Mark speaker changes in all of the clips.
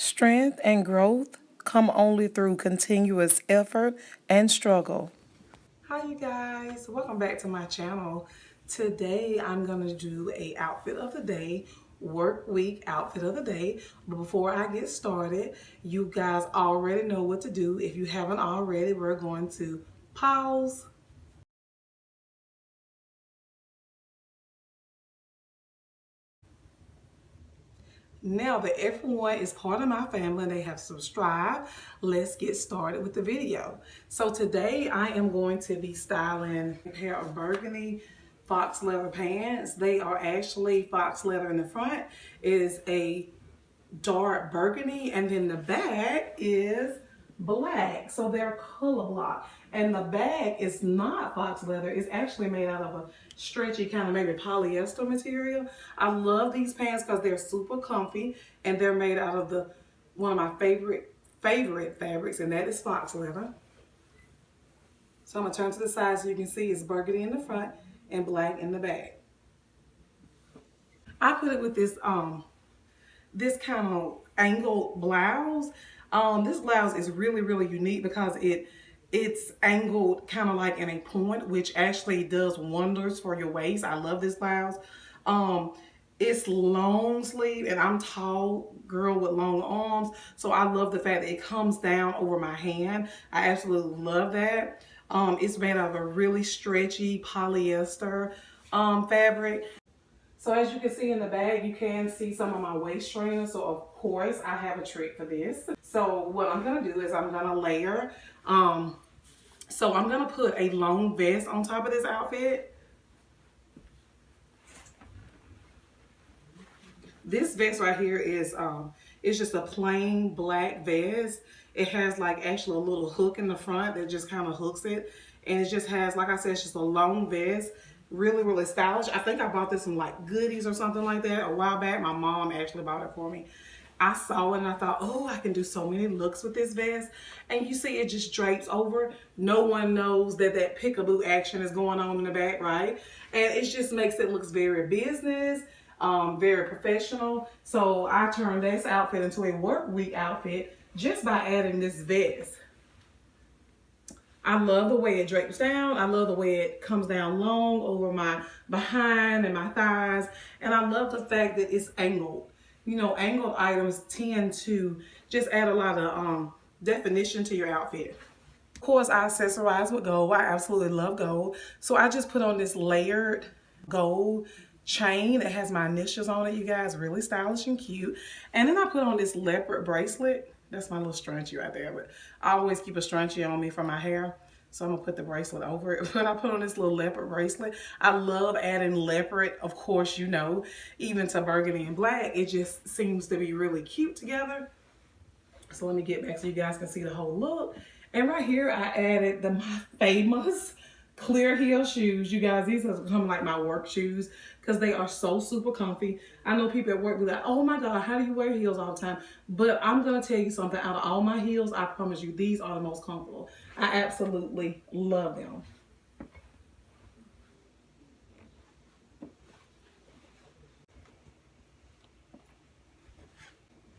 Speaker 1: Strength and growth come only through continuous effort and struggle. Hi you guys, welcome back to my channel. Today I'm going to do a outfit of the day, work week outfit of the day. But before I get started, you guys already know what to do. If you haven't already, we're going to pause. Now that everyone is part of my family and they have subscribed, let's get started with the video. So today I am going to be styling a pair of burgundy fox leather pants. They are actually fox leather in the front, is a dark burgundy, and then the back is black, so they're color block. And the bag is not fox leather, it's actually made out of a stretchy kind of maybe polyester material. I love these pants because they're super comfy and they're made out of the one of my favorite fabrics, and that is fox leather. So I'm gonna turn to the side so you can see it's burgundy in the front and black in the back. I put it with this this kind of angled blouse. This blouse is really unique because it's angled kind of like in a point, which actually does wonders for your waist. I love this blouse. It's long sleeve, and I'm tall girl with long arms, so I love the fact that it comes down over my hand. I absolutely love that. It's made out of a really stretchy polyester fabric. So as you can see in the bag, you can see some of my waist trainers. So of course I have a trick for this. So what I'm gonna do is I'm gonna layer. So I'm gonna put a long vest on top of this outfit. This vest right here is it's just a plain black vest. It has like actually a little hook in the front that just kind of hooks it. And it just has, like I said, it's just a long vest. Really stylish. I think I bought this from like Goodies or something like that a while back. My mom actually bought it for me. I saw it and I thought, oh, I can do so many looks with this vest. And you see it just drapes over. No one knows that that peekaboo action is going on in the back, right? And it just makes it look very business, very professional. So I turned this outfit into a work week outfit just by adding this vest. I love the way it drapes down. I love the way it comes down long over my behind and my thighs. And I love the fact that it's angled. You know, angled items tend to just add a lot of definition to your outfit. Of course, I accessorize with gold. I absolutely love gold. So I just put on this layered gold chain that has my initials on it, you guys. Really stylish and cute. And then I put on this leopard bracelet. That's my little scrunchie right there, but I always keep a scrunchie on me for my hair, so I'm gonna put the bracelet over it. But I put on this little leopard bracelet. I love adding leopard, of course, you know, even to burgundy and black. It just seems to be really cute together. So let me get back so you guys can see the whole look. And right here, I added my famous clear heel shoes. You guys, these are becoming like my work shoes because they are so super comfy. I know people at work be like, oh my God, how do you wear heels all the time? But I'm gonna tell you something, out of all my heels, I promise you, these are the most comfortable. I absolutely love them.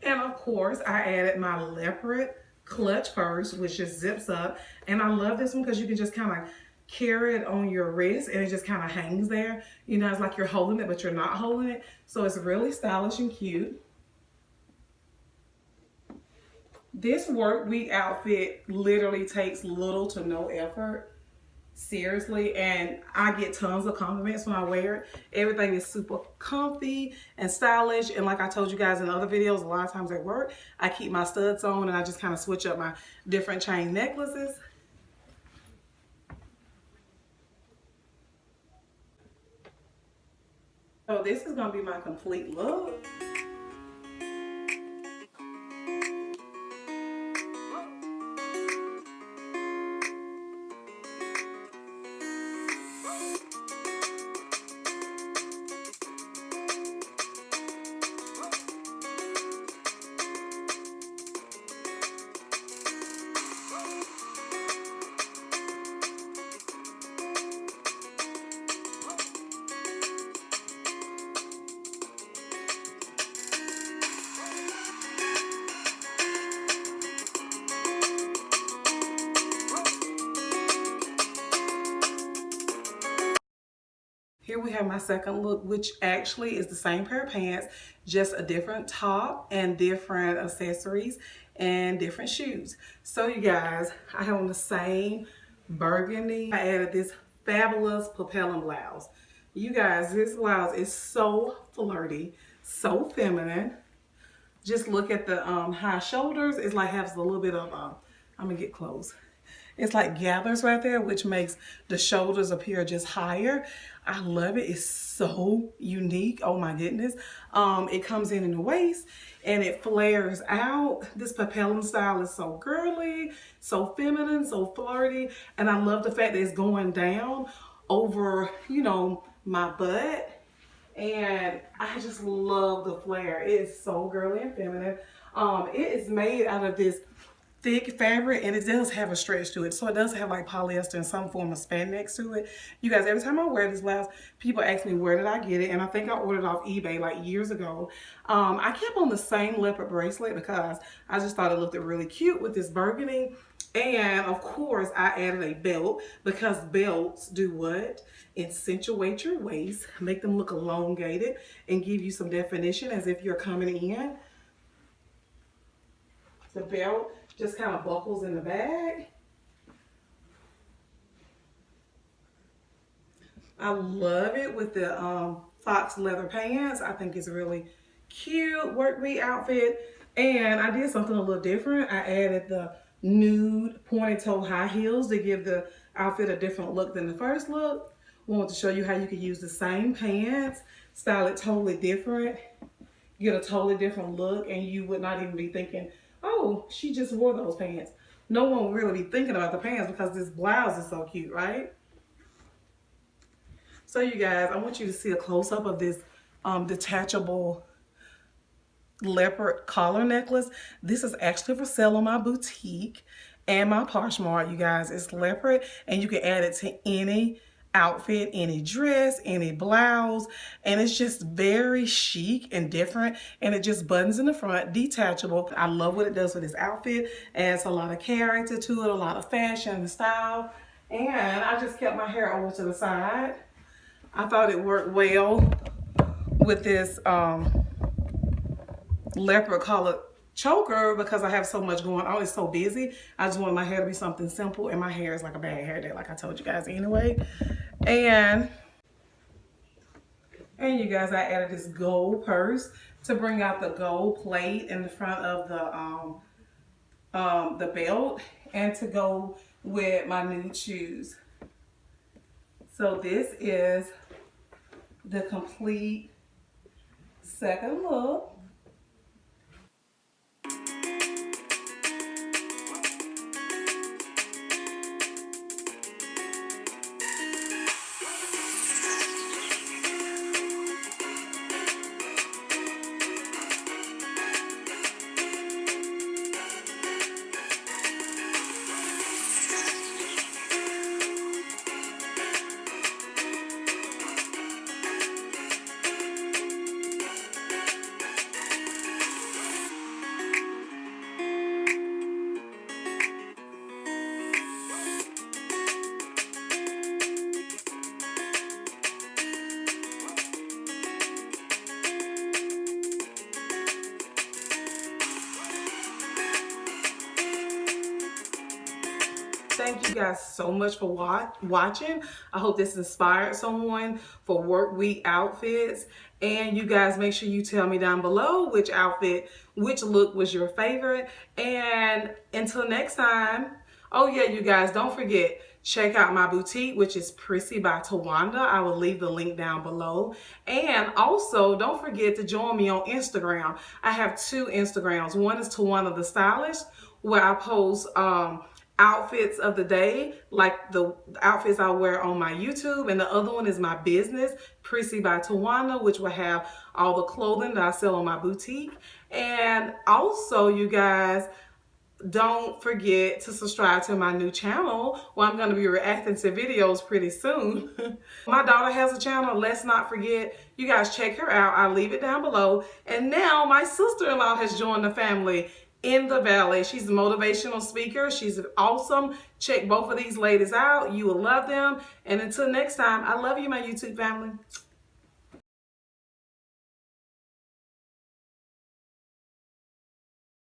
Speaker 1: And of course, I added my leopard clutch purse, which just zips up. And I love this one because you can just kind of carry it on your wrist and it just kind of hangs there. You know, it's like you're holding it, but you're not holding it. So it's really stylish and cute. This work week outfit literally takes little to no effort. Seriously, and I get tons of compliments when I wear it. Everything is super comfy and stylish, and like I told you guys in other videos, a lot of times at work I keep my studs on and I just kind of switch up my different chain necklaces. So this is gonna be my complete look. we have my second look, which actually is the same pair of pants, just a different top and different accessories and different shoes. So you guys, I have on the same burgundy. I added this fabulous peplum blouse. You guys, this blouse is so flirty, so feminine. Just look at the high shoulders. It's like has a little bit of, I'm gonna get close. It's like gathers right there, which makes the shoulders appear just higher. I love it. It's so unique. Oh my goodness. It comes in the waist and it flares out. This peplum style is so girly, so feminine, so flirty. And I love the fact that it's going down over, you know, my butt. And I just love the flare. It is so girly and feminine. It is made out of this thick fabric, and it does have a stretch to it, so it does have like polyester and some form of spandex to it. You guys, every time I wear this blouse, people ask me where did I get it, and I think I ordered it off eBay like years ago. I kept on the same leopard bracelet because I just thought it looked really cute with this burgundy, and of course I added a belt because belts do what? Accentuate your waist, make them look elongated, and give you some definition as if you're coming in. The belt just kind of buckles in the bag. I love it with the fox leather pants. I think it's really cute work week outfit. And I did something a little different. I added the nude pointed toe high heels to give the outfit a different look than the first look. I wanted to show you how you could use the same pants, style it totally different, get a totally different look, and you would not even be thinking, oh, she just wore those pants. No one will really be thinking about the pants because this blouse is so cute, right? So you guys, I want you to see a close-up of this detachable leopard collar necklace. This is actually for sale on my boutique and my Poshmark, you guys. It's leopard, and you can add it to any outfit, any dress, any blouse, and it's just very chic and different, and it just buttons in the front, detachable. I love what it does with this outfit. Adds a lot of character to it, a lot of fashion and style. And I just kept my hair over to the side. I thought it worked well with this leopard colored choker because I have so much going on. It's so busy. I just want my hair to be something simple, and my hair is like a bad hair day, like I told you guys anyway. And you guys, I added this gold purse to bring out the gold plate in the front of the belt, and to go with my nude shoes. So this is the complete second look. Thank you guys so much for watching. I hope this inspired someone for work week outfits. And you guys, make sure you tell me down below which outfit, which look was your favorite. And until next time, oh yeah, you guys, don't forget, check out my boutique, which is PrissybyTowanda. I will leave the link down below. And also, don't forget to join me on Instagram. I have 2 Instagrams. One is Towanda the Stylist, where I post outfits of the day, like the outfits I wear on my YouTube, and the other one is my business, PrissybyTowanda, which will have all the clothing that I sell on my boutique. And also, you guys, don't forget to subscribe to my new channel where I'm going to be reacting to videos pretty soon. My daughter has a channel. Let's not forget. You guys check her out. I'll leave it down below. And now my sister-in-law has joined the family. in the Valley. She's a motivational speaker. She's awesome. Check both of these ladies out. You will love them. And until next time, I love you, my YouTube family.